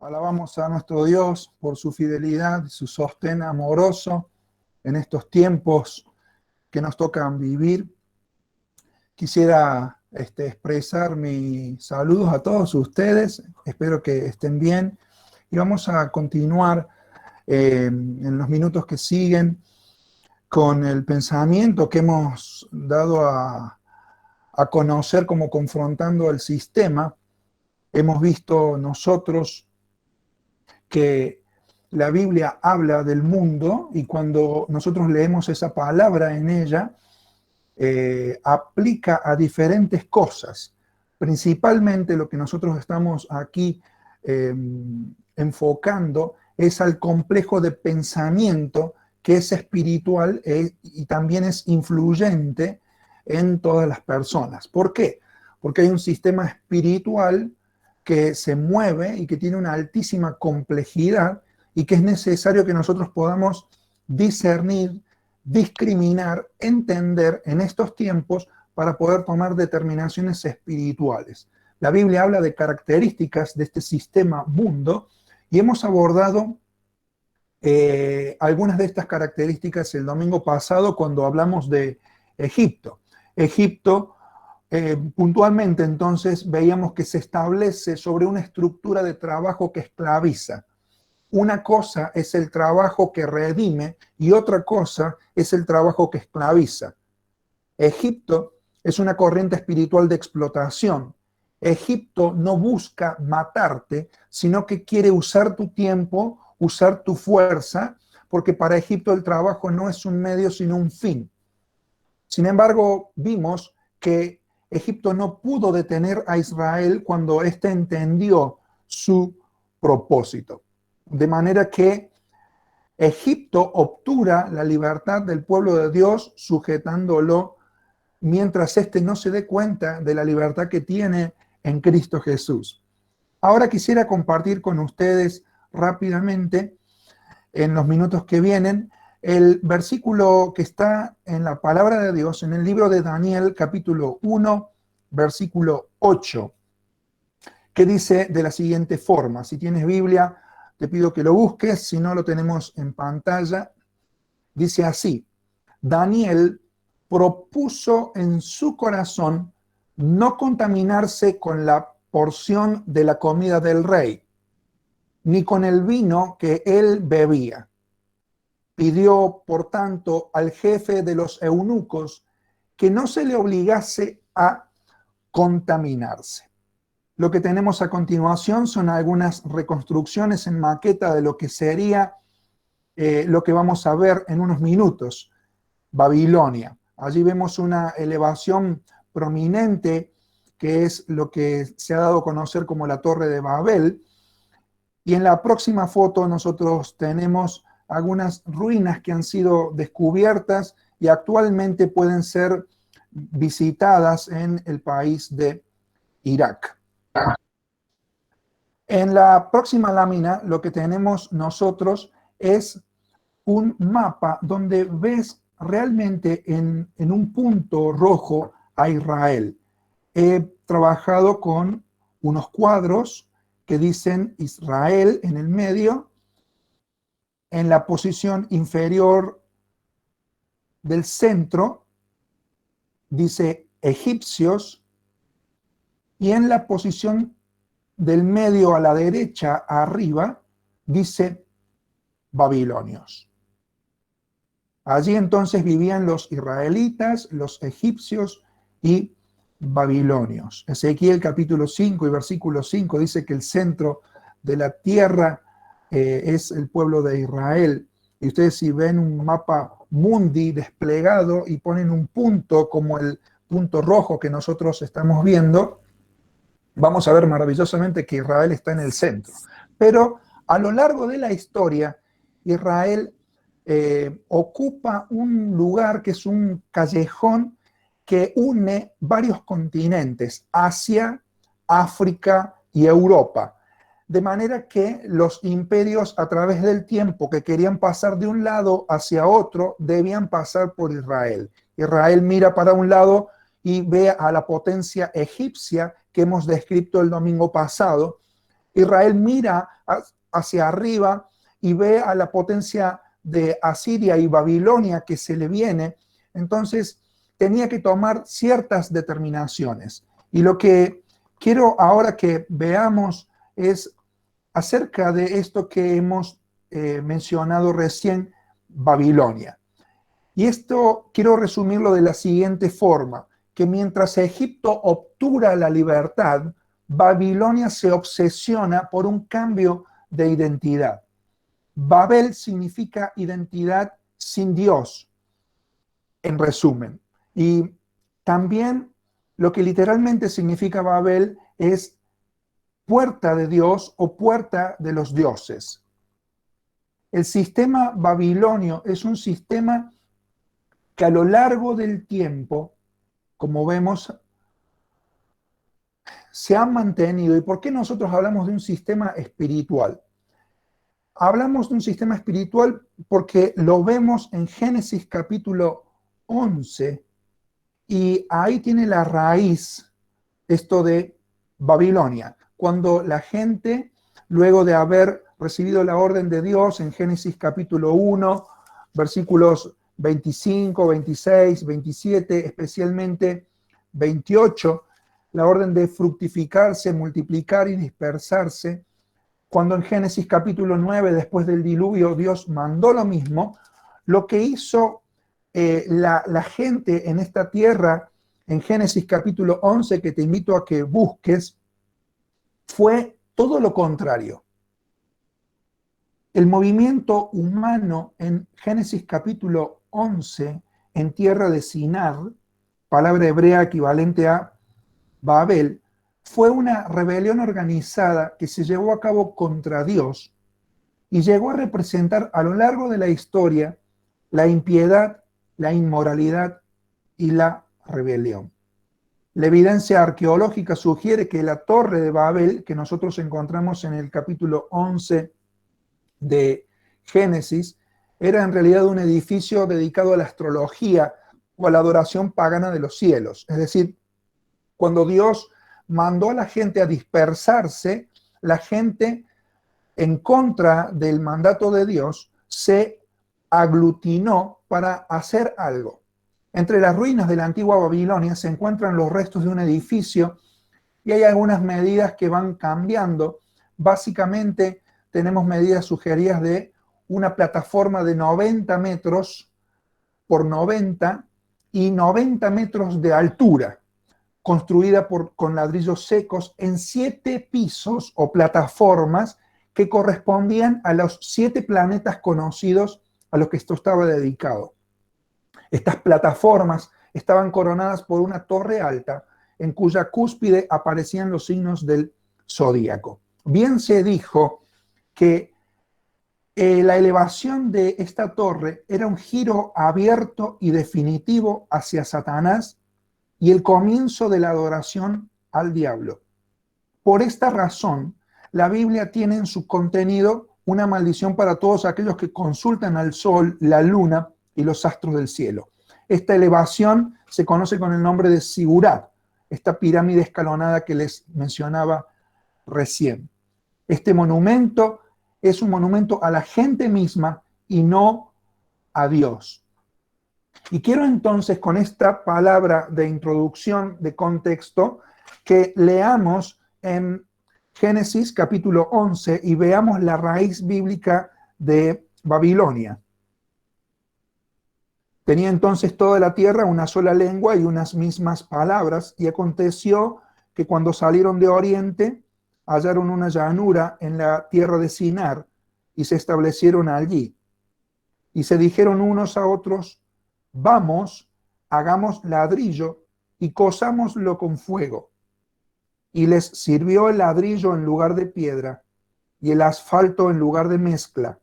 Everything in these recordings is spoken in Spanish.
Alabamos a nuestro Dios por su fidelidad, su sostén amoroso en estos tiempos que nos tocan vivir. Quisiera expresar mis saludos a todos ustedes. Espero que estén bien. Y vamos a continuar en los minutos que siguen con el pensamiento que hemos dado a conocer como confrontando el sistema. Hemos visto nosotros que la Biblia habla del mundo y cuando nosotros leemos esa palabra en ella, aplica a diferentes cosas. Principalmente lo que nosotros estamos aquí enfocando es al complejo de pensamiento que es espiritual y también es influyente en todas las personas. ¿Por qué? Porque hay un sistema espiritual que se mueve y que tiene una altísima complejidad y que es necesario que nosotros podamos discernir, discriminar, entender en estos tiempos para poder tomar determinaciones espirituales. La Biblia habla de características de este sistema mundo y hemos abordado algunas de estas características el domingo pasado cuando hablamos de Egipto. Egipto, puntualmente entonces veíamos que se establece sobre una estructura de trabajo que esclaviza. Una cosa es el trabajo que redime y otra cosa es el trabajo que esclaviza. Egipto es una corriente espiritual de explotación. Egipto no busca matarte, sino que quiere usar tu tiempo, usar tu fuerza, porque para Egipto el trabajo no es un medio, sino un fin. Sin embargo, vimos que Egipto no pudo detener a Israel cuando éste entendió su propósito. De manera que Egipto obtura la libertad del pueblo de Dios sujetándolo mientras éste no se dé cuenta de la libertad que tiene en Cristo Jesús. Ahora quisiera compartir con ustedes rápidamente, en los minutos que vienen, el versículo que está en la palabra de Dios, en el libro de Daniel, capítulo 1, versículo 8, que dice de la siguiente forma. Si tienes Biblia, te pido que lo busques, si no lo tenemos en pantalla. Dice así: Daniel propuso en su corazón no contaminarse con la porción de la comida del rey, ni con el vino que él bebía. Pidió, por tanto, al jefe de los eunucos que no se le obligase a contaminarse. Lo que tenemos a continuación son algunas reconstrucciones en maqueta de lo que sería lo que vamos a ver en unos minutos, Babilonia. Allí vemos una elevación prominente que es lo que se ha dado a conocer como la Torre de Babel. Y en la próxima foto nosotros tenemos algunas ruinas que han sido descubiertas y actualmente pueden ser visitadas en el país de Irak. En la próxima lámina lo que tenemos nosotros es un mapa donde ves realmente en un punto rojo a Israel. He trabajado con unos cuadros que dicen Israel en el medio, en la posición inferior del centro dice egipcios y en la posición del medio a la derecha arriba dice babilonios. Allí entonces vivían los israelitas, los egipcios y babilonios. Ezequiel capítulo 5 y versículo 5 dice que el centro de la tierra es el pueblo de Israel. Y ustedes si ven un mapa mundi desplegado y ponen un punto como el punto rojo que nosotros estamos viendo, vamos a ver maravillosamente que Israel está en el centro. Pero a lo largo de la historia, Israel ocupa un lugar que es un callejón que une varios continentes, Asia, África y Europa. De manera que los imperios a través del tiempo que querían pasar de un lado hacia otro, debían pasar por Israel. Israel mira para un lado y ve a la potencia egipcia que hemos descrito el domingo pasado, Israel mira hacia arriba y ve a la potencia de Asiria y Babilonia que se le viene. Entonces tenía que tomar ciertas determinaciones. Y lo que quiero ahora que veamos es acerca de esto que hemos mencionado recién, Babilonia. Y esto quiero resumirlo de la siguiente forma, que mientras Egipto obtura la libertad, Babilonia se obsesiona por un cambio de identidad. Babel significa identidad sin Dios, en resumen. Y también lo que literalmente significa Babel es puerta de Dios o puerta de los dioses. El sistema babilonio es un sistema que a lo largo del tiempo, como vemos, se ha mantenido. ¿Y por qué nosotros hablamos de un sistema espiritual? Hablamos de un sistema espiritual porque lo vemos en Génesis capítulo 11 y ahí tiene la raíz esto de Babilonia. Cuando la gente, luego de haber recibido la orden de Dios en Génesis capítulo 1, versículos 25, 26, 27, especialmente 28, la orden de fructificarse, multiplicar y dispersarse. Cuando en Génesis capítulo 9, después del diluvio, Dios mandó lo mismo, lo que hizo la gente en esta tierra, en Génesis capítulo 11, que te invito a que busques, fue todo lo contrario. El movimiento humano en Génesis capítulo 11, en tierra de Sinar, palabra hebrea equivalente a Babel, fue una rebelión organizada que se llevó a cabo contra Dios y llegó a representar a lo largo de la historia la impiedad, la inmoralidad y la rebelión. La evidencia arqueológica sugiere que la torre de Babel, que nosotros encontramos en el capítulo 11 de Génesis, era en realidad un edificio dedicado a la astrología o a la adoración pagana de los cielos. Es decir, cuando Dios mandó a la gente a dispersarse, la gente, en contra del mandato de Dios, se aglutinó para hacer algo. Entre las ruinas de la antigua Babilonia se encuentran los restos de un edificio y hay algunas medidas que van cambiando. Básicamente tenemos medidas sugeridas de una plataforma de 90 metros por 90 y 90 metros de altura, construida con ladrillos secos en 7 pisos o plataformas que correspondían a los 7 planetas conocidos a los que esto estaba dedicado. Estas plataformas estaban coronadas por una torre alta en cuya cúspide aparecían los signos del zodíaco. Bien se dijo que la elevación de esta torre era un giro abierto y definitivo hacia Satanás y el comienzo de la adoración al diablo. Por esta razón, la Biblia tiene en su contenido una maldición para todos aquellos que consultan al sol, la luna y los astros del cielo. Esta elevación se conoce con el nombre de Sigurat, esta pirámide escalonada que les mencionaba recién. Este monumento es un monumento a la gente misma y no a Dios. Y quiero entonces, con esta palabra de introducción, de contexto, que leamos en Génesis capítulo 11 y veamos la raíz bíblica de Babilonia. Tenía entonces toda la tierra una sola lengua y unas mismas palabras, y aconteció que cuando salieron de oriente, hallaron una llanura en la tierra de Sinar, y se establecieron allí. Y se dijeron unos a otros: vamos, hagamos ladrillo y cosámoslo con fuego. Y les sirvió el ladrillo en lugar de piedra y el asfalto en lugar de mezcla.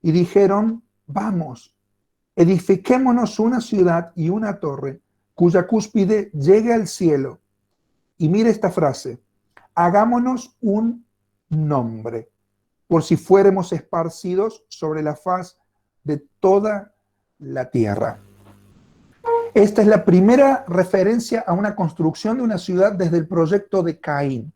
Y dijeron: vamos, edifiquémonos una ciudad y una torre cuya cúspide llegue al cielo. Y mire esta frase: hagámonos un nombre, por si fuéramos esparcidos sobre la faz de toda la tierra. Esta es la primera referencia a una construcción de una ciudad desde el proyecto de Caín.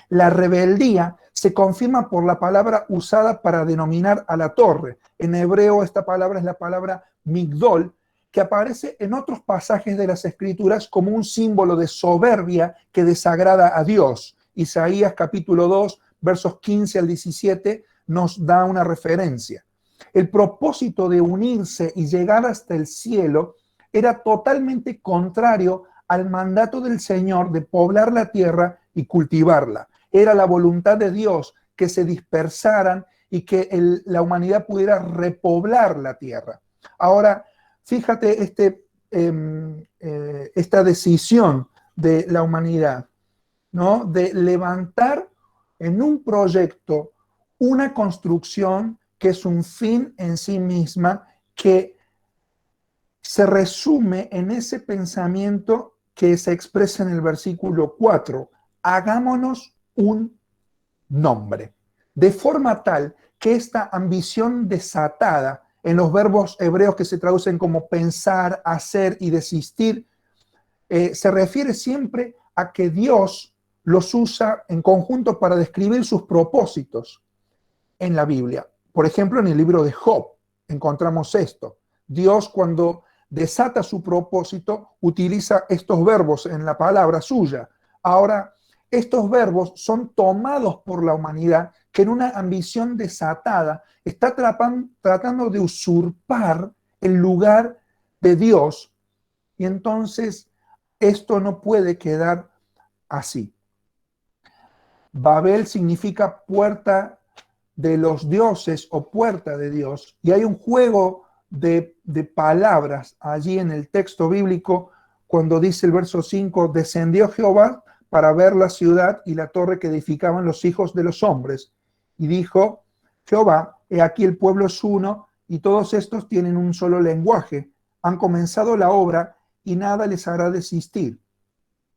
La rebeldía se confirma por la palabra usada para denominar a la torre. En hebreo esta palabra es la palabra migdol, que aparece en otros pasajes de las Escrituras como un símbolo de soberbia que desagrada a Dios. Isaías capítulo 2, versos 15 al 17 nos da una referencia. El propósito de unirse y llegar hasta el cielo era totalmente contrario al mandato del Señor de poblar la tierra y cultivarla. Era la voluntad de Dios que se dispersaran y que la humanidad pudiera repoblar la tierra. Ahora, fíjate esta decisión de la humanidad, ¿no? De levantar en un proyecto una construcción que es un fin en sí misma, que se resume en ese pensamiento que se expresa en el versículo 4. Hagámonos un nombre, de forma tal que esta ambición desatada en los verbos hebreos que se traducen como pensar, hacer y desistir, se refiere siempre a que Dios los usa en conjunto para describir sus propósitos en la Biblia. Por ejemplo, en el libro de Job encontramos esto. Dios, cuando desata su propósito, utiliza estos verbos en la palabra suya. Ahora, estos verbos son tomados por la humanidad que en una ambición desatada está tratando de usurpar el lugar de Dios, y entonces esto no puede quedar así. Babel significa puerta de los dioses o puerta de Dios, y hay un juego de palabras allí en el texto bíblico cuando dice el verso 5, descendió Jehová para ver la ciudad y la torre que edificaban los hijos de los hombres, y dijo Jehová, he aquí el pueblo es uno, y todos estos tienen un solo lenguaje, han comenzado la obra, y nada les hará desistir.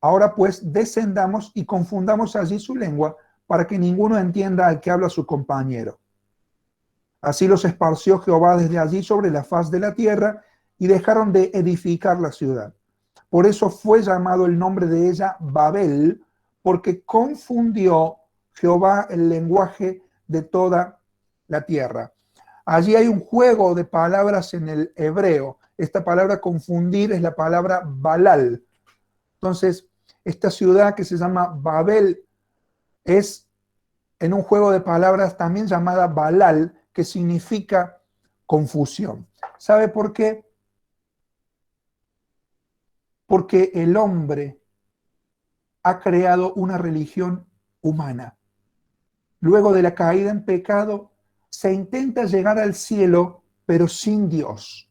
Ahora pues descendamos y confundamos allí su lengua, para que ninguno entienda al que habla su compañero. Así los esparció Jehová desde allí sobre la faz de la tierra, y dejaron de edificar la ciudad. Por eso fue llamado el nombre de ella Babel, porque confundió Jehová el lenguaje de toda la tierra. Allí hay un juego de palabras en el hebreo. Esta palabra confundir es la palabra Balal. Entonces, esta ciudad que se llama Babel es en un juego de palabras también llamada Balal, que significa confusión. ¿Sabe por qué? Porque el hombre ha creado una religión humana. Luego de la caída en pecado, se intenta llegar al cielo, pero sin Dios.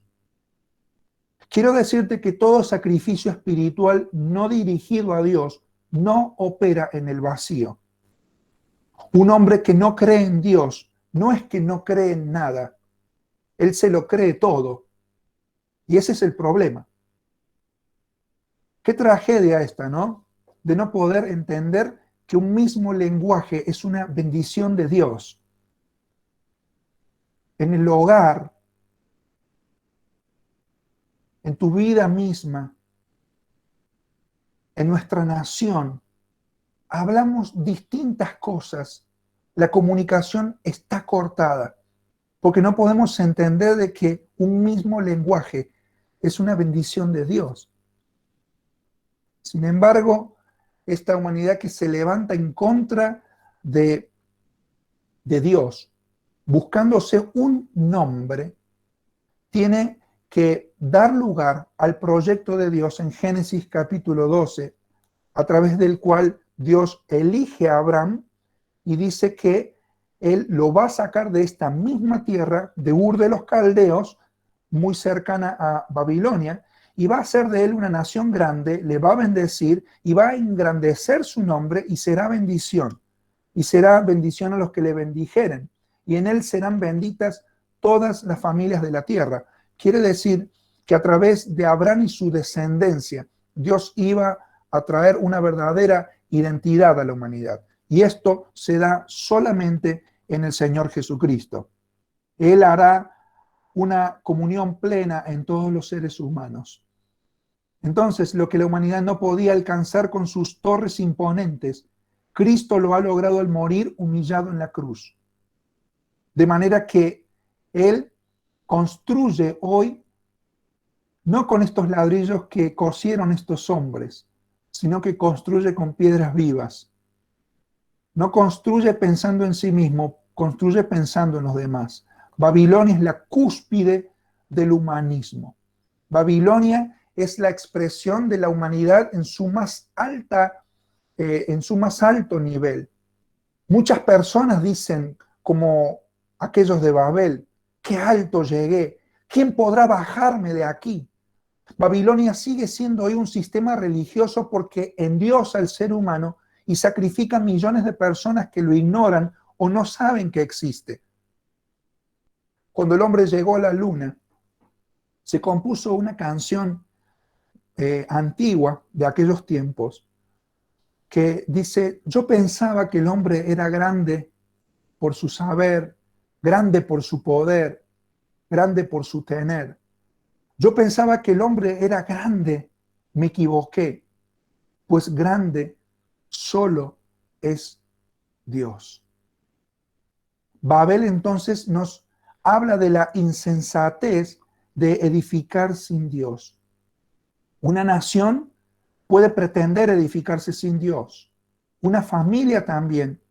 Quiero decirte que todo sacrificio espiritual no dirigido a Dios no opera en el vacío. Un hombre que no cree en Dios no es que no cree en nada, él se lo cree todo. Y ese es el problema. Qué tragedia esta, ¿no? De no poder entender que un mismo lenguaje es una bendición de Dios. En el hogar, en tu vida misma, en nuestra nación, hablamos distintas cosas. La comunicación está cortada, porque no podemos entender de que un mismo lenguaje es una bendición de Dios. Sin embargo, esta humanidad que se levanta en contra de Dios, buscándose un nombre, tiene que dar lugar al proyecto de Dios en Génesis capítulo 12, a través del cual Dios elige a Abraham y dice que él lo va a sacar de esta misma tierra, de Ur de los Caldeos, muy cercana a Babilonia, y va a hacer de él una nación grande, le va a bendecir y va a engrandecer su nombre y será bendición. Y será bendición a los que le bendijeren. Y en él serán benditas todas las familias de la tierra. Quiere decir que a través de Abraham y su descendencia, Dios iba a traer una verdadera identidad a la humanidad. Y esto se da solamente en el Señor Jesucristo. Él hará una comunión plena en todos los seres humanos. Entonces, lo que la humanidad no podía alcanzar con sus torres imponentes, Cristo lo ha logrado al morir humillado en la cruz. De manera que Él construye hoy, no con estos ladrillos que cosieron estos hombres, sino que construye con piedras vivas. No construye pensando en sí mismo, construye pensando en los demás. Babilonia es la cúspide del humanismo. Babilonia es la expresión de la humanidad en su más alto nivel. Muchas personas dicen, como aquellos de Babel, qué alto llegué, ¿quién podrá bajarme de aquí? Babilonia sigue siendo hoy un sistema religioso porque endiosa al ser humano y sacrifica millones de personas que lo ignoran o no saben que existe. Cuando el hombre llegó a la luna, se compuso una canción antigua de aquellos tiempos que dice, yo pensaba que el hombre era grande por su saber, grande por su poder, grande por su tener. Yo pensaba que el hombre era grande, me equivoqué, pues grande solo es Dios. Babel entonces nos habla de la insensatez de edificar sin Dios. Una nación puede pretender edificarse sin Dios. Una familia también.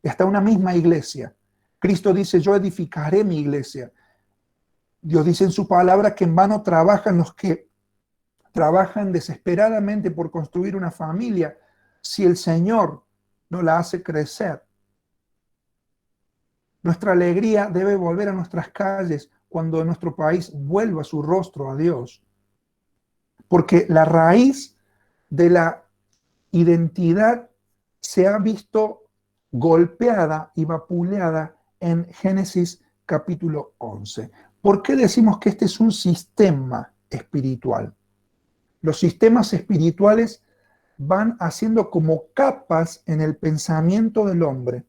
Hasta una misma iglesia. Cristo dice, yo edificaré mi iglesia. Dios dice en su palabra que en vano trabajan los que trabajan desesperadamente por construir una familia si el Señor no la hace crecer. Nuestra alegría debe volver a nuestras calles cuando nuestro país vuelva su rostro a Dios. Porque la raíz de la identidad se ha visto golpeada y vapuleada en Génesis capítulo 11. ¿Por qué decimos que este es un sistema espiritual? Los sistemas espirituales van haciendo como capas en el pensamiento del hombre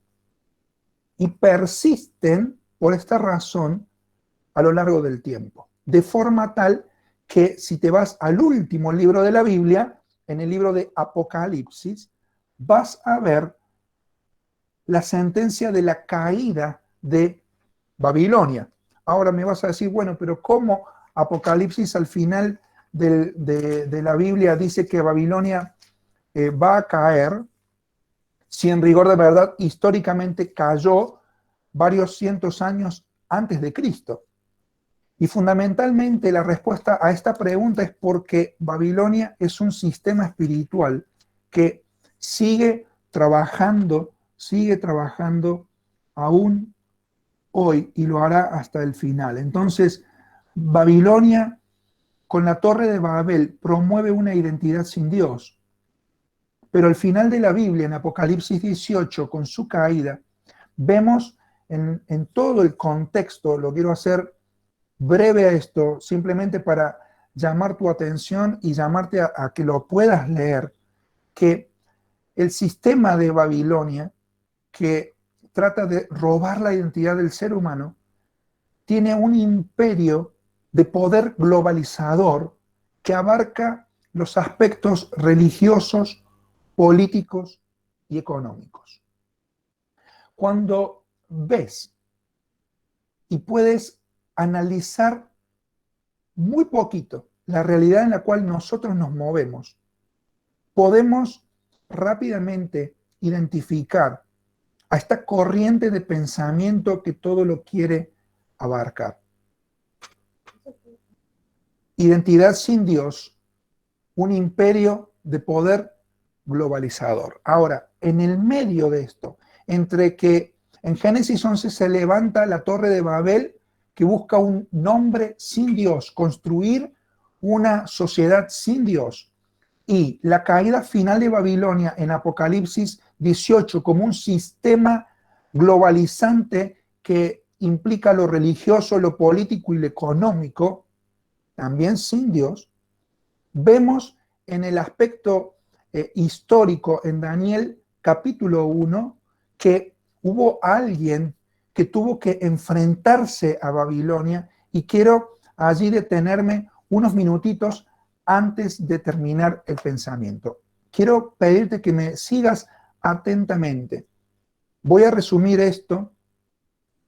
y persisten por esta razón a lo largo del tiempo, de forma tal que si te vas al último libro de la Biblia, en el libro de Apocalipsis, vas a ver la sentencia de la caída de Babilonia. Ahora me vas a decir, bueno, pero ¿cómo Apocalipsis al final de la Biblia dice que Babilonia va a caer, si en rigor de verdad históricamente cayó varios cientos años antes de Cristo? Y fundamentalmente la respuesta a esta pregunta es porque Babilonia es un sistema espiritual que sigue trabajando aún hoy y lo hará hasta el final. Entonces, Babilonia con la Torre de Babel promueve una identidad sin Dios. Pero al final de la Biblia, en Apocalipsis 18, con su caída, vemos en todo el contexto, lo quiero hacer breve a esto, simplemente para llamar tu atención y llamarte a que lo puedas leer, que el sistema de Babilonia, que trata de robar la identidad del ser humano, tiene un imperio de poder globalizador que abarca los aspectos religiosos, políticos y económicos. Cuando ves y puedes analizar muy poquito la realidad en la cual nosotros nos movemos, podemos rápidamente identificar a esta corriente de pensamiento que todo lo quiere abarcar. Identidad sin Dios, un imperio de poder globalizador. Ahora, en el medio de esto, entre que en Génesis 11 se levanta la Torre de Babel, que busca un nombre sin Dios, construir una sociedad sin Dios, y la caída final de Babilonia en Apocalipsis 18 como un sistema globalizante que implica lo religioso, lo político y lo económico, también sin Dios, vemos en el aspecto histórico en Daniel capítulo 1 que hubo alguien que tuvo que enfrentarse a Babilonia, y quiero allí detenerme unos minutitos antes de terminar el pensamiento. Quiero pedirte que me sigas atentamente. Voy a resumir esto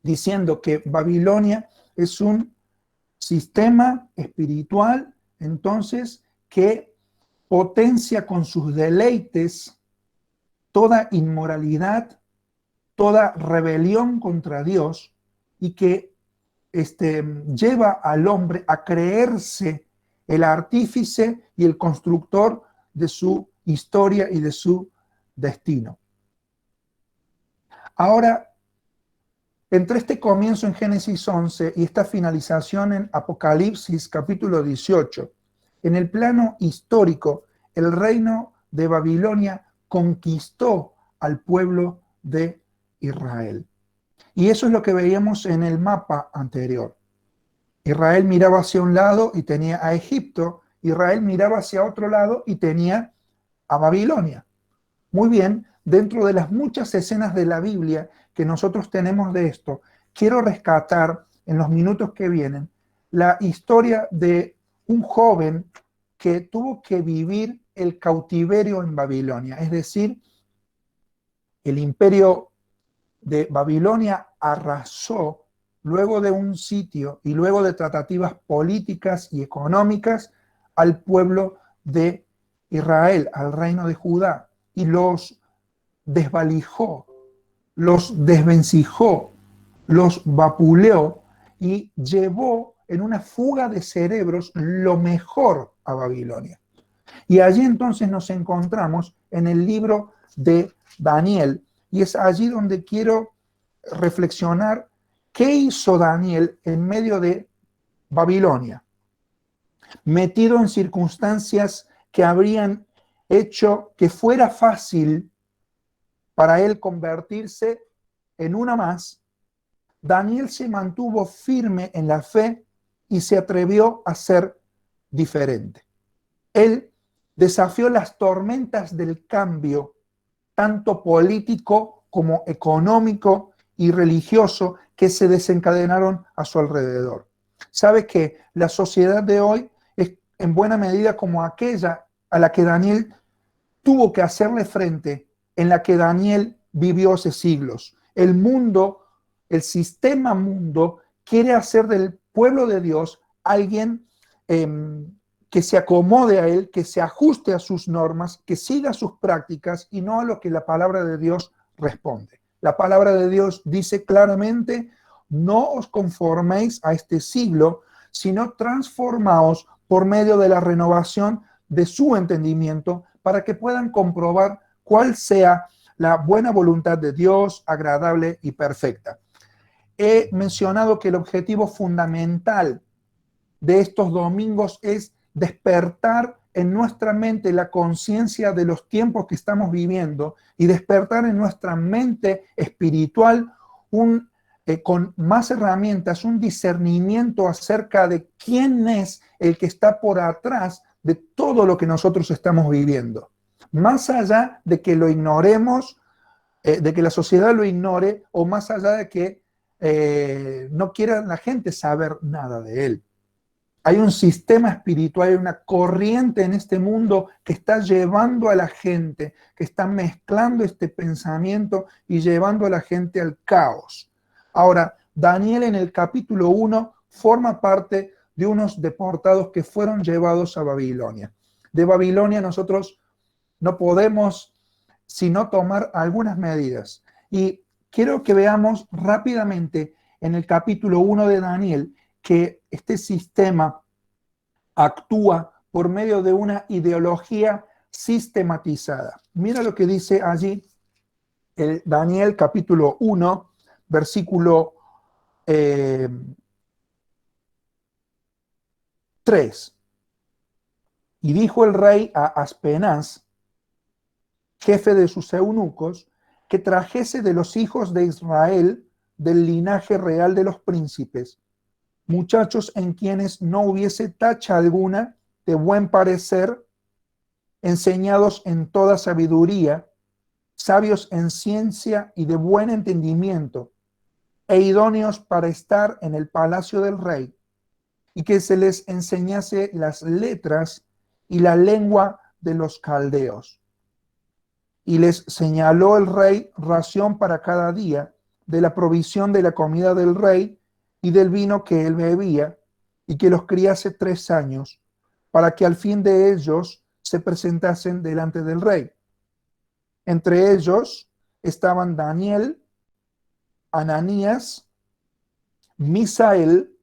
diciendo que Babilonia es un sistema espiritual, entonces, que potencia con sus deleites toda inmoralidad, toda rebelión contra Dios y que lleva al hombre a creerse el artífice y el constructor de su historia y de su destino. Ahora, entre este comienzo en Génesis 11 y esta finalización en Apocalipsis capítulo 18, en el plano histórico, el reino de Babilonia conquistó al pueblo de Israel. Y eso es lo que veíamos en el mapa anterior. Israel miraba hacia un lado y tenía a Egipto, Israel miraba hacia otro lado y tenía a Babilonia. Muy bien, dentro de las muchas escenas de la Biblia que nosotros tenemos de esto, quiero rescatar en los minutos que vienen la historia de un joven que tuvo que vivir el cautiverio en Babilonia, es decir, el imperio de Babilonia arrasó luego de un sitio y luego de tratativas políticas y económicas al pueblo de Israel, al reino de Judá, y los desvalijó, los desvencijó, los vapuleó y llevó en una fuga de cerebros lo mejor a Babilonia. Y allí entonces nos encontramos en el libro de Daniel, y es allí donde quiero reflexionar qué hizo Daniel en medio de Babilonia, metido en circunstancias que habrían hecho que fuera fácil para él convertirse en una más. Daniel se mantuvo firme en la fe y se atrevió a ser diferente. Él desafió las tormentas del cambio, tanto político como económico y religioso, que se desencadenaron a su alrededor. Sabe que la sociedad de hoy es en buena medida como aquella a la que Daniel tuvo que hacerle frente, en la que Daniel vivió hace siglos. El mundo, el sistema mundo, quiere hacer del pueblo de Dios alguien que se acomode a él, que se ajuste a sus normas, que siga sus prácticas y no a lo que la palabra de Dios responde. La palabra de Dios dice claramente: no os conforméis a este siglo, sino transformaos por medio de la renovación de su entendimiento, para que puedan comprobar cuál sea la buena voluntad de Dios, agradable y perfecta. He mencionado que el objetivo fundamental de estos domingos es despertar en nuestra mente la conciencia de los tiempos que estamos viviendo y despertar en nuestra mente espiritual con más herramientas, un discernimiento acerca de quién es el que está por atrás de todo lo que nosotros estamos viviendo. Más allá de que lo ignoremos, de que la sociedad lo ignore, o más allá de que no quiera la gente saber nada de él. Hay un sistema espiritual, hay una corriente en este mundo que está llevando a la gente, que está mezclando este pensamiento y llevando a la gente al caos. Ahora, Daniel en el capítulo 1 forma parte de unos deportados que fueron llevados a Babilonia. De Babilonia nosotros no podemos sino tomar algunas medidas. Y quiero que veamos rápidamente en el capítulo 1 de Daniel que este sistema actúa por medio de una ideología sistematizada. Mira lo que dice allí el Daniel capítulo 1, versículo 3. Y dijo el rey a Aspenaz, jefe de sus eunucos, que trajese de los hijos de Israel, del linaje real de los príncipes, muchachos en quienes no hubiese tacha alguna, de buen parecer, enseñados en toda sabiduría, sabios en ciencia y de buen entendimiento, e idóneos para estar en el palacio del rey, y que se les enseñase las letras y la lengua de los caldeos. y les señaló el rey ración para cada día de la provisión de la comida del rey y del vino que él bebía, y que los criase 3 años, para que al fin de ellos se presentasen delante del rey. Entre ellos estaban Daniel, Ananías, Misael,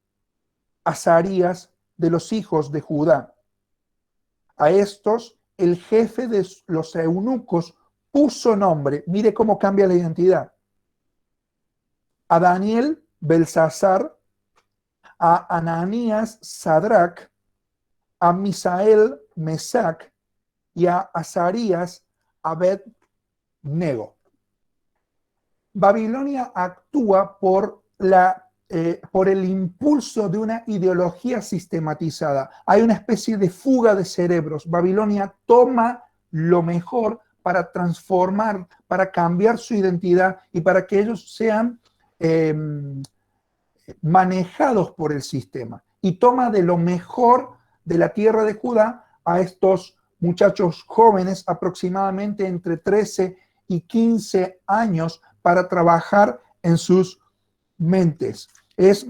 Azarías, de los hijos de Judá. A estos el jefe de los eunucos puso nombre. Mire cómo cambia la identidad. A Daniel, Belsasar; a Ananías, Sadrach; a Misael, Mesac; y a Azarías, Abed-nego. Babilonia actúa por el impulso de una ideología sistematizada. Hay una especie de fuga de cerebros. Babilonia toma lo mejor para transformar, para cambiar su identidad y para que ellos sean manejados por el sistema. Y toma de lo mejor de la tierra de Judá a estos muchachos jóvenes, aproximadamente entre 13 y 15 años, para trabajar en sus mentes. Es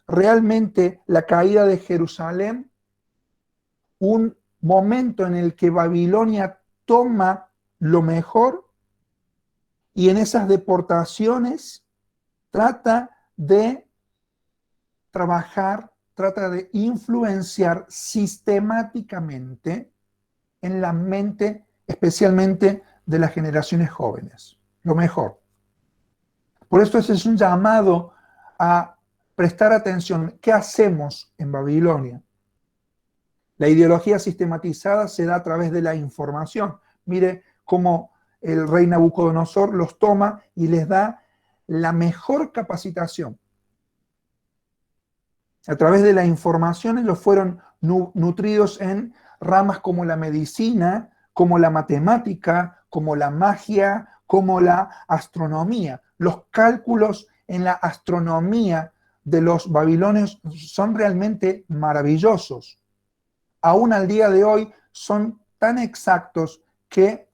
realmente la caída de Jerusalén un momento en el que Babilonia toma lo mejor y en esas deportaciones trata de trabajar, trata de influenciar sistemáticamente en la mente, especialmente de las generaciones jóvenes. Lo mejor. Por esto ese es un llamado a prestar atención. ¿Qué hacemos en Babilonia? La ideología sistematizada se da a través de la información. Mire cómo el rey Nabucodonosor los toma y les da la mejor capacitación. A través de la información ellos fueron nutridos en ramas como la medicina, como la matemática, como la magia, como la astronomía. Los cálculos en la astronomía de los babilonios son realmente maravillosos. Aún al día de hoy son tan exactos que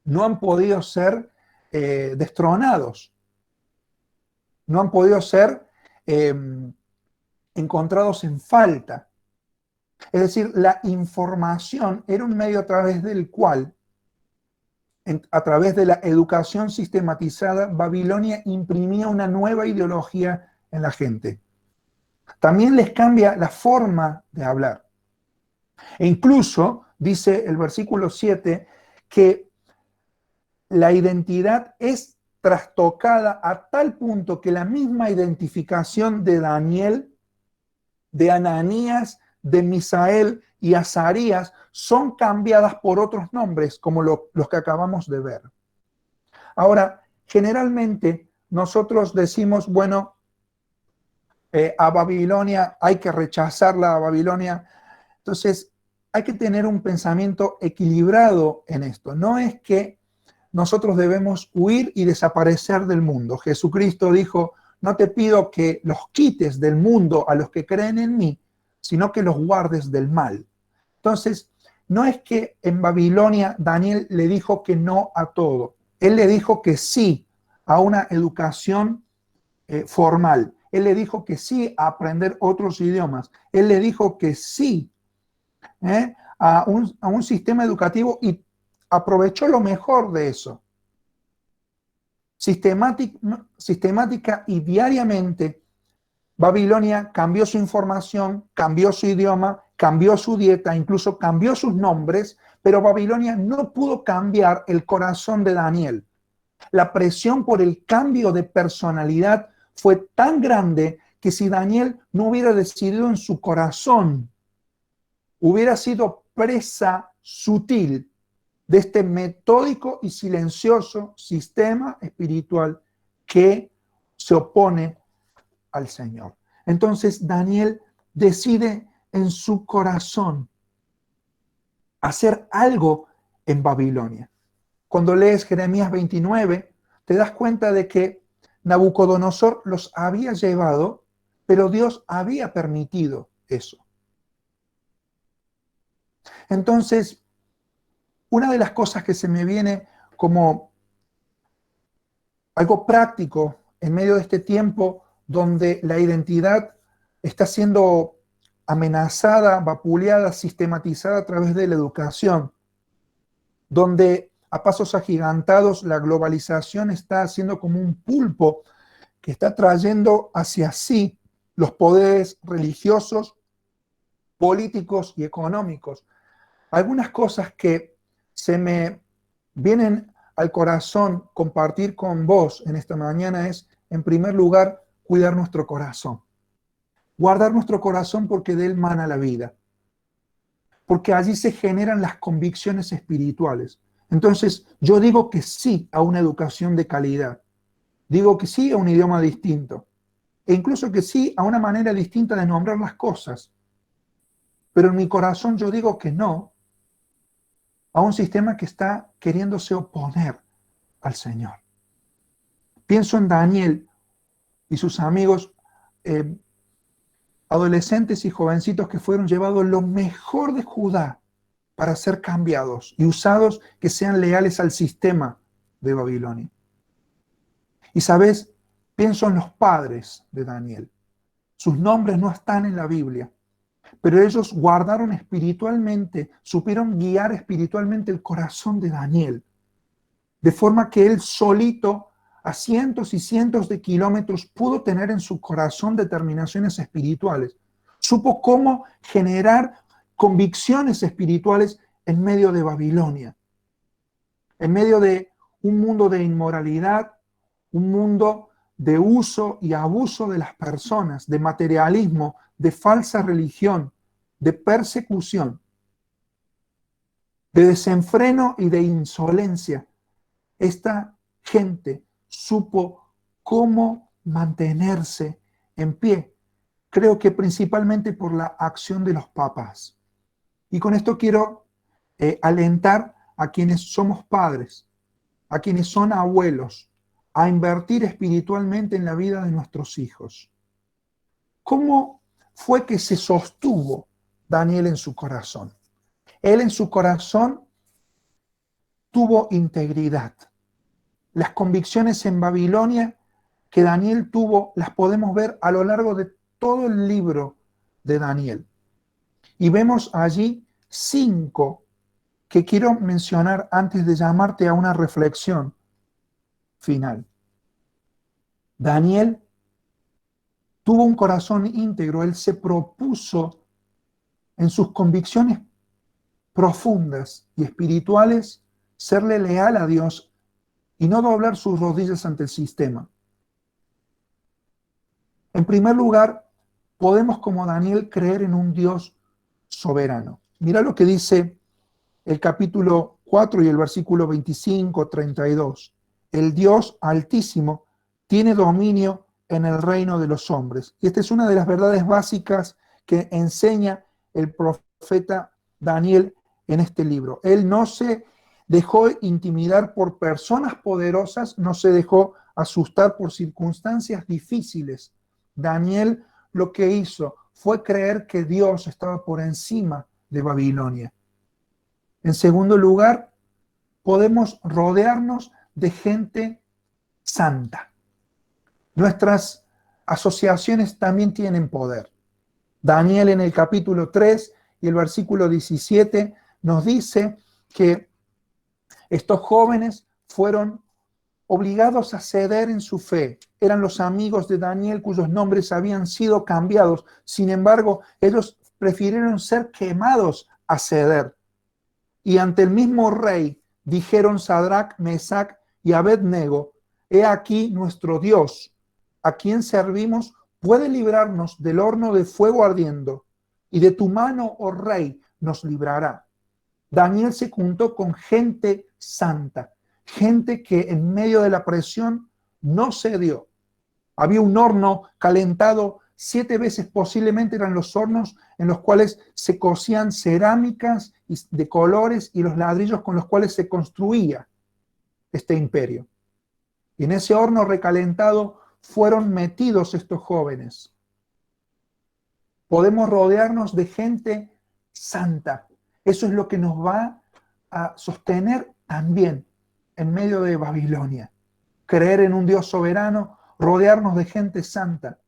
no han podido ser destronados, no han podido ser encontrados en falta. Es decir, la información era un medio a través del cual, a través de la educación sistematizada, Babilonia imprimía una nueva ideología en la gente. También les cambia la forma de hablar. E incluso, dice el versículo 7, que la identidad es trastocada a tal punto que la misma identificación de Daniel, de Ananías, de Misael y Azarías son cambiadas por otros nombres, como los que acabamos de ver. Ahora, generalmente nosotros decimos, bueno, a Babilonia hay que rechazarla a Babilonia. Entonces, hay que tener un pensamiento equilibrado en esto. No es que nosotros debemos huir y desaparecer del mundo. Jesucristo dijo, no te pido que los quites del mundo a los que creen en mí, sino que los guardes del mal. Entonces, no es que en Babilonia Daniel le dijo que no a todo. Él le dijo que sí a una educación formal. Él le dijo que sí a aprender otros idiomas. Él le dijo que sí a un sistema educativo y aprovechó lo mejor de eso. Sistemática y diariamente, Babilonia cambió su información, cambió su idioma, cambió su dieta, incluso cambió sus nombres, pero Babilonia no pudo cambiar el corazón de Daniel. La presión por el cambio de personalidad fue tan grande que si Daniel no hubiera decidido en su corazón, hubiera sido presa sutil de este metódico y silencioso sistema espiritual que se opone al Señor. Entonces Daniel decide en su corazón hacer algo en Babilonia. Cuando lees Jeremías 29, te das cuenta de que Nabucodonosor los había llevado, pero Dios había permitido eso. Entonces, una de las cosas que se me viene como algo práctico en medio de este tiempo donde la identidad está siendo amenazada, vapuleada, sistematizada a través de la educación, donde a pasos agigantados la globalización está haciendo como un pulpo que está trayendo hacia sí los poderes religiosos, políticos y económicos. Algunas cosas que se me vienen al corazón compartir con vos en esta mañana es, en primer lugar, cuidar nuestro corazón. Guardar nuestro corazón porque de él mana la vida. Porque allí se generan las convicciones espirituales. Entonces, yo digo que sí a una educación de calidad. Digo que sí a un idioma distinto. E incluso que sí a una manera distinta de nombrar las cosas. Pero en mi corazón yo digo que no a un sistema que está queriéndose oponer al Señor. Pienso en Daniel y sus amigos, adolescentes y jovencitos que fueron llevados lo mejor de Judá para ser cambiados y usados que sean leales al sistema de Babilonia. Y sabes, pienso en los padres de Daniel. Sus nombres no están en la Biblia, pero ellos guardaron espiritualmente, supieron guiar espiritualmente el corazón de Daniel, de forma que él solito, a cientos y cientos de kilómetros, pudo tener en su corazón determinaciones espirituales. Supo cómo generar convicciones espirituales en medio de Babilonia, en medio de un mundo de inmoralidad, un mundo de uso y abuso de las personas, de materialismo, de falsa religión, de persecución, de desenfreno y de insolencia. Esta gente supo cómo mantenerse en pie. Creo que principalmente por la acción de los papas. Y con esto quiero alentar a quienes somos padres, a quienes son abuelos, a invertir espiritualmente en la vida de nuestros hijos. ¿Cómo fue que se sostuvo Daniel en su corazón? Él en su corazón tuvo integridad. Las convicciones en Babilonia que Daniel tuvo las podemos ver a lo largo de todo el libro de Daniel. Y vemos allí 5 que quiero mencionar antes de llamarte a una reflexión final. Daniel tuvo un corazón íntegro, él se propuso en sus convicciones profundas y espirituales serle leal a Dios y no doblar sus rodillas ante el sistema. En primer lugar, podemos como Daniel creer en un Dios soberano. Mira lo que dice el capítulo 4 y el versículo 25, 32. El Dios altísimo tiene dominio en el reino de los hombres. Y esta es una de las verdades básicas que enseña el profeta Daniel en este libro. Él no se dejó intimidar por personas poderosas, no se dejó asustar por circunstancias difíciles. Daniel lo que hizo fue creer que Dios estaba por encima de Babilonia. En segundo lugar, podemos rodearnos de gente santa. Nuestras asociaciones también tienen poder. Daniel en el capítulo 3 y el versículo 17 nos dice que estos jóvenes fueron obligados a ceder en su fe. Eran los amigos de Daniel cuyos nombres habían sido cambiados. Sin embargo, ellos prefirieron ser quemados a ceder. Y ante el mismo rey dijeron Sadrac, Mesac y Abednego: he aquí nuestro Dios, a quien servimos, puede librarnos del horno de fuego ardiendo, y de tu mano, oh rey, nos librará. Daniel se juntó con gente santa, gente que en medio de la presión no cedió. Había un horno calentado 7 veces, posiblemente eran los hornos en los cuales se cocían cerámicas de colores y los ladrillos con los cuales se construía este imperio. Y en ese horno recalentado fueron metidos estos jóvenes. Podemos rodearnos de gente santa. Eso es lo que nos va a sostener también en medio de Babilonia. Creer en un Dios soberano, rodearnos de gente santa.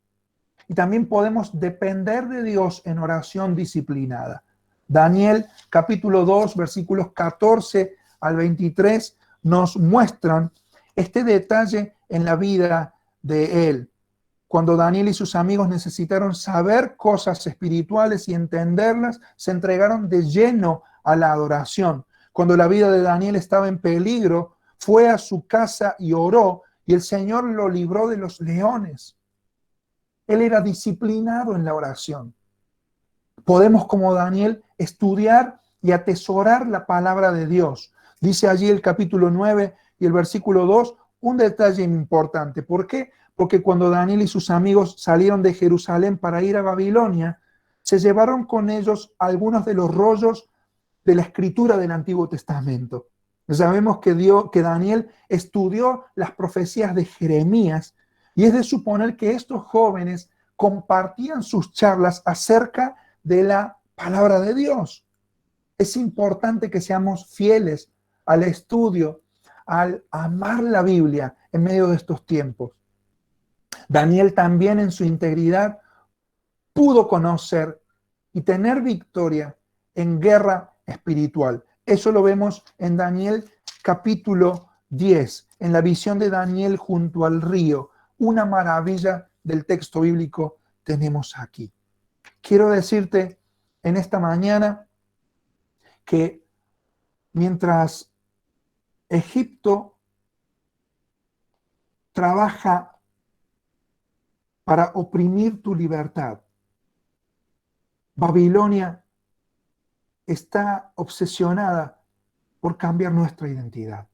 Y también podemos depender de Dios en oración disciplinada. Daniel capítulo 2, versículos 14 al 23 nos muestran este detalle en la vida de él. Cuando Daniel y sus amigos necesitaron saber cosas espirituales y entenderlas, se entregaron de lleno a la adoración. Cuando la vida de Daniel estaba en peligro, fue a su casa y oró, y el Señor lo libró de los leones. Él era disciplinado en la oración. Podemos, como Daniel, estudiar y atesorar la palabra de Dios. Dice allí el capítulo 9 y el versículo 2 un detalle importante. ¿Por qué? Porque cuando Daniel y sus amigos salieron de Jerusalén para ir a Babilonia, se llevaron con ellos algunos de los rollos de la escritura del Antiguo Testamento. Sabemos que Daniel estudió las profecías de Jeremías, y es de suponer que estos jóvenes compartían sus charlas acerca de la palabra de Dios. Es importante que seamos fieles al estudio, al amar la Biblia en medio de estos tiempos. Daniel también en su integridad pudo conocer y tener victoria en guerra espiritual. Eso lo vemos en Daniel capítulo 10, en la visión de Daniel junto al río. Una maravilla del texto bíblico tenemos aquí. Quiero decirte en esta mañana que mientras Egipto trabaja para oprimir tu libertad, Babilonia está obsesionada por cambiar nuestra identidad.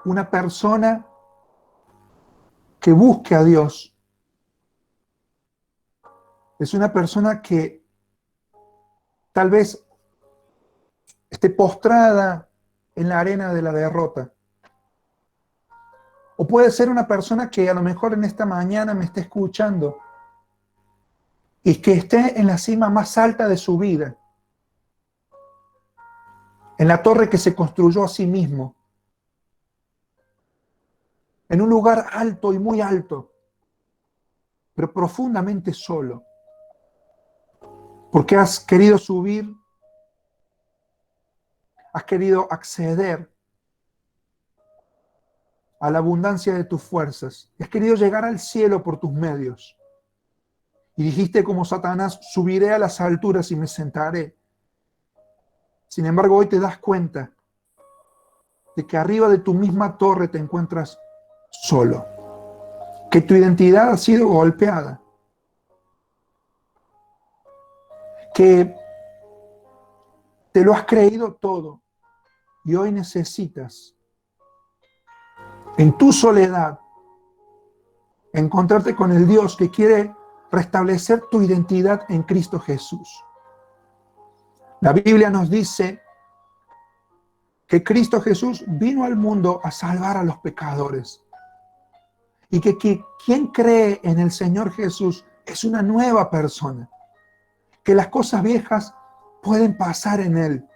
Una persona que busque a Dios es una persona que tal vez esté postrada en la arena de la derrota. O puede ser una persona que a lo mejor en esta mañana me esté escuchando y que esté en la cima más alta de su vida, en la torre que se construyó a sí mismo, en un lugar alto y muy alto, pero profundamente solo, porque has querido subir, has querido acceder a la abundancia de tus fuerzas, has querido llegar al cielo por tus medios. Y dijiste como Satanás, subiré a las alturas y me sentaré. Sin embargo, hoy te das cuenta de que arriba de tu misma torre te encuentras solo, que tu identidad ha sido golpeada, que te lo has creído todo y hoy necesitas, en tu soledad, encontrarte con el Dios que quiere restablecer tu identidad en Cristo Jesús. La Biblia nos dice que Cristo Jesús vino al mundo a salvar a los pecadores y que quien cree en el Señor Jesús es una nueva persona, que las cosas viejas pueden pasar en Él,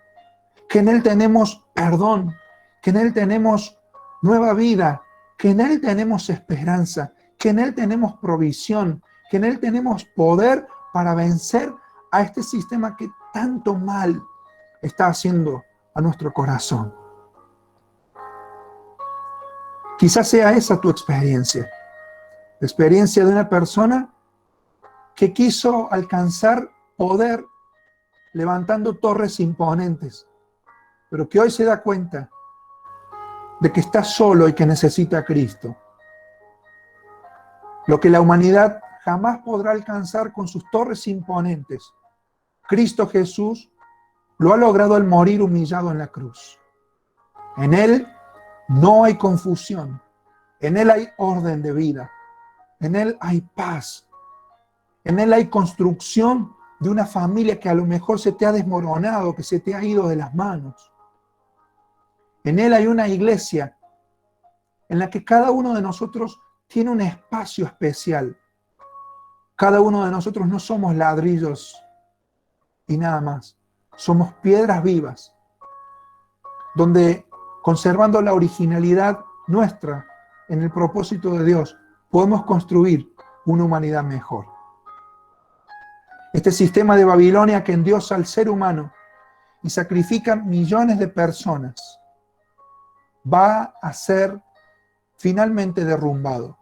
que en Él tenemos perdón, que en Él tenemos nueva vida, que en Él tenemos esperanza, que en Él tenemos provisión, que en Él tenemos poder para vencer a este sistema que tanto mal está haciendo a nuestro corazón. Quizás sea esa tu experiencia, la experiencia de una persona que quiso alcanzar poder levantando torres imponentes, pero que hoy se da cuenta de que está solo y que necesita a Cristo. Lo que la humanidad jamás podrá alcanzar con sus torres imponentes, Cristo Jesús lo ha logrado al morir humillado en la cruz. En Él no hay confusión, en Él hay orden de vida, en Él hay paz, en Él hay construcción de una familia que a lo mejor se te ha desmoronado, que se te ha ido de las manos. En Él hay una iglesia en la que cada uno de nosotros tiene un espacio especial. Cada uno de nosotros no somos ladrillos y nada más. Somos piedras vivas, donde conservando la originalidad nuestra en el propósito de Dios, podemos construir una humanidad mejor. Este sistema de Babilonia que endiosa al ser humano y sacrifica millones de personas va a ser finalmente derrumbado.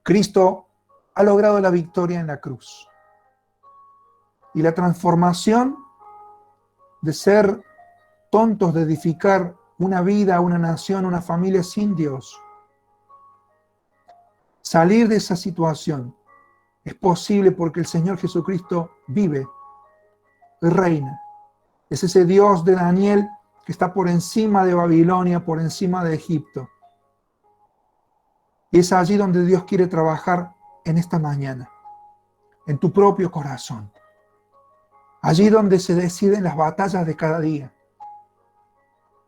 Cristo ha logrado la victoria en la cruz. Y la transformación de ser tontos, de edificar una vida, una nación, una familia sin Dios, salir de esa situación es posible porque el Señor Jesucristo vive y reina. Es ese Dios de Daniel que está por encima de Babilonia, por encima de Egipto. Y es allí donde Dios quiere trabajar en esta mañana, en tu propio corazón. Allí donde se deciden las batallas de cada día.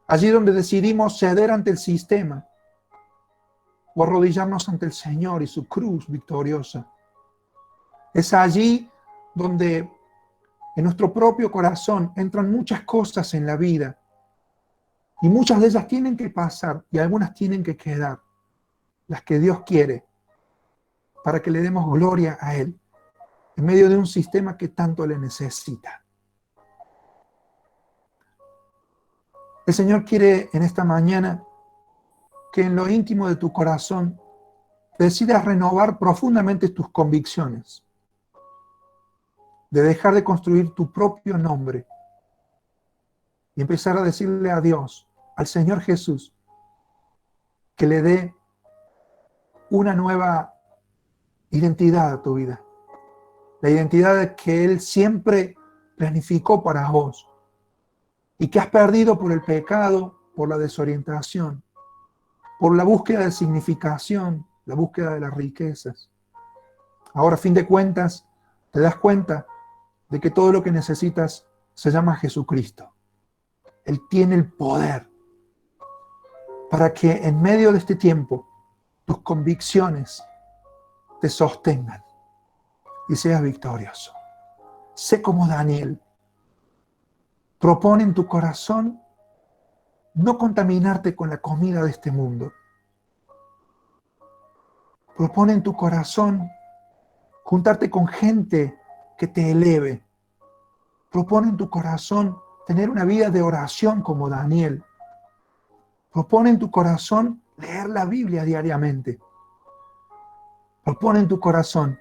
Allí donde decidimos ceder ante el sistema o arrodillarnos ante el Señor y su cruz victoriosa. Es allí donde en nuestro propio corazón entran muchas cosas en la vida y muchas de ellas tienen que pasar y algunas tienen que quedar, las que Dios quiere, para que le demos gloria a Él en medio de un sistema que tanto le necesita. El Señor quiere en esta mañana que en lo íntimo de tu corazón decidas renovar profundamente tus convicciones, de dejar de construir tu propio nombre y empezar a decirle a Dios, al Señor Jesús, que le dé una nueva identidad a tu vida. La identidad que Él siempre planificó para vos y que has perdido por el pecado, por la desorientación, por la búsqueda de significación, la búsqueda de las riquezas. Ahora, a fin de cuentas, te das cuenta de que todo lo que necesitas se llama Jesucristo. Él tiene el poder para que en medio de este tiempo tus convicciones te sostengan y seas victorioso. Sé como Daniel. Propone en tu corazón no contaminarte con la comida de este mundo. Propone en tu corazón juntarte con gente que te eleve. Propone en tu corazón tener una vida de oración como Daniel. Propone en tu corazón leer la Biblia diariamente. Propone en tu corazón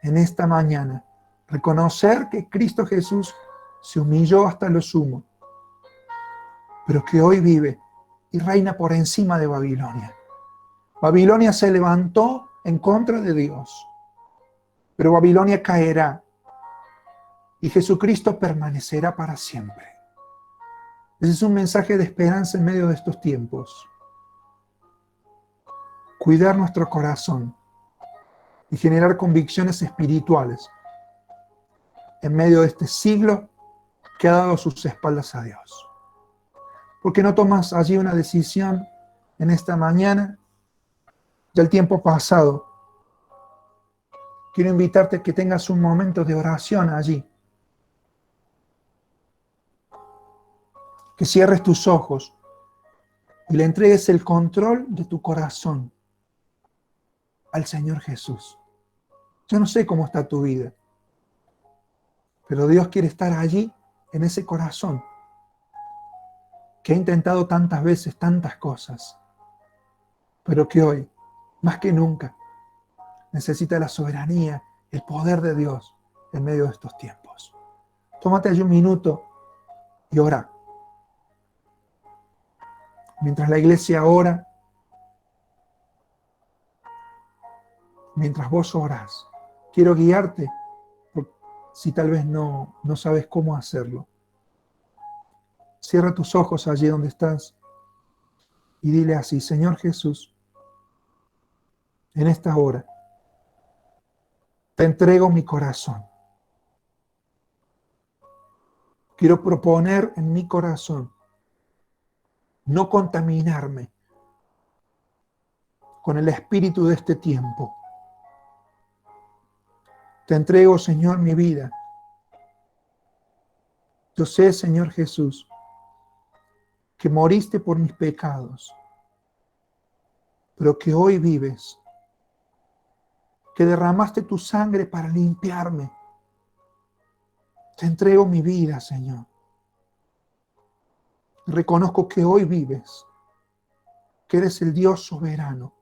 en esta mañana reconocer que Cristo Jesús se humilló hasta lo sumo, pero que hoy vive y reina por encima de Babilonia. Babilonia se levantó en contra de Dios, pero Babilonia caerá y Jesucristo permanecerá para siempre. Ese es un mensaje de esperanza en medio de estos tiempos. Cuidar nuestro corazón y generar convicciones espirituales en medio de este siglo que ha dado sus espaldas a Dios. ¿Por qué no tomas allí una decisión en esta mañana? Ya el tiempo pasado. Quiero invitarte a que tengas un momento de oración allí. Que cierres tus ojos y le entregues el control de tu corazón al Señor Jesús. Yo no sé cómo está tu vida, pero Dios quiere estar allí, en ese corazón, que ha intentado tantas veces, tantas cosas, pero que hoy, más que nunca, necesita la soberanía, el poder de Dios en medio de estos tiempos. Tómate allí un minuto y ora. Mientras la iglesia ora, mientras vos orás, quiero guiarte, si tal vez no sabes cómo hacerlo. Cierra tus ojos allí donde estás y dile así: Señor Jesús, en esta hora te entrego mi corazón. Quiero proponer en mi corazón no contaminarme con el espíritu de este tiempo. Te entrego, Señor, mi vida. Yo sé, Señor Jesús, que moriste por mis pecados, pero que hoy vives, que derramaste tu sangre para limpiarme. Te entrego mi vida, Señor. Reconozco que hoy vives, que eres el Dios soberano,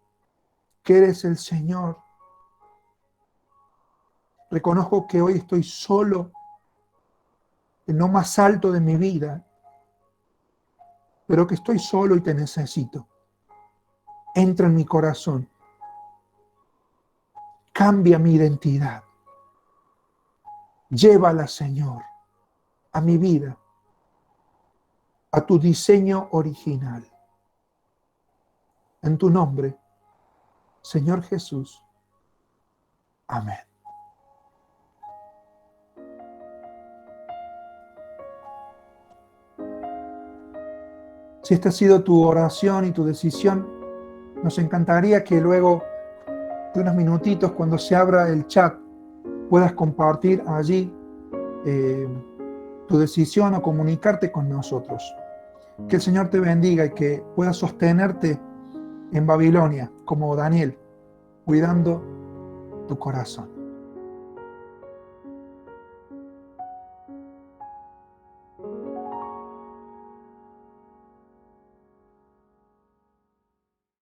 que eres el Señor. Reconozco que hoy estoy solo, en lo más alto de mi vida, pero que estoy solo y te necesito. Entra en mi corazón. Cambia mi identidad. Llévala, Señor, a mi vida, a tu diseño original. En tu nombre, Señor Jesús. Amén. Si esta ha sido tu oración y tu decisión, nos encantaría que luego de unos minutitos, cuando se abra el chat, puedas compartir allí tu decisión o comunicarte con nosotros. Que el Señor te bendiga y que puedas sostenerte en Babilonia, como Daniel, cuidando tu corazón.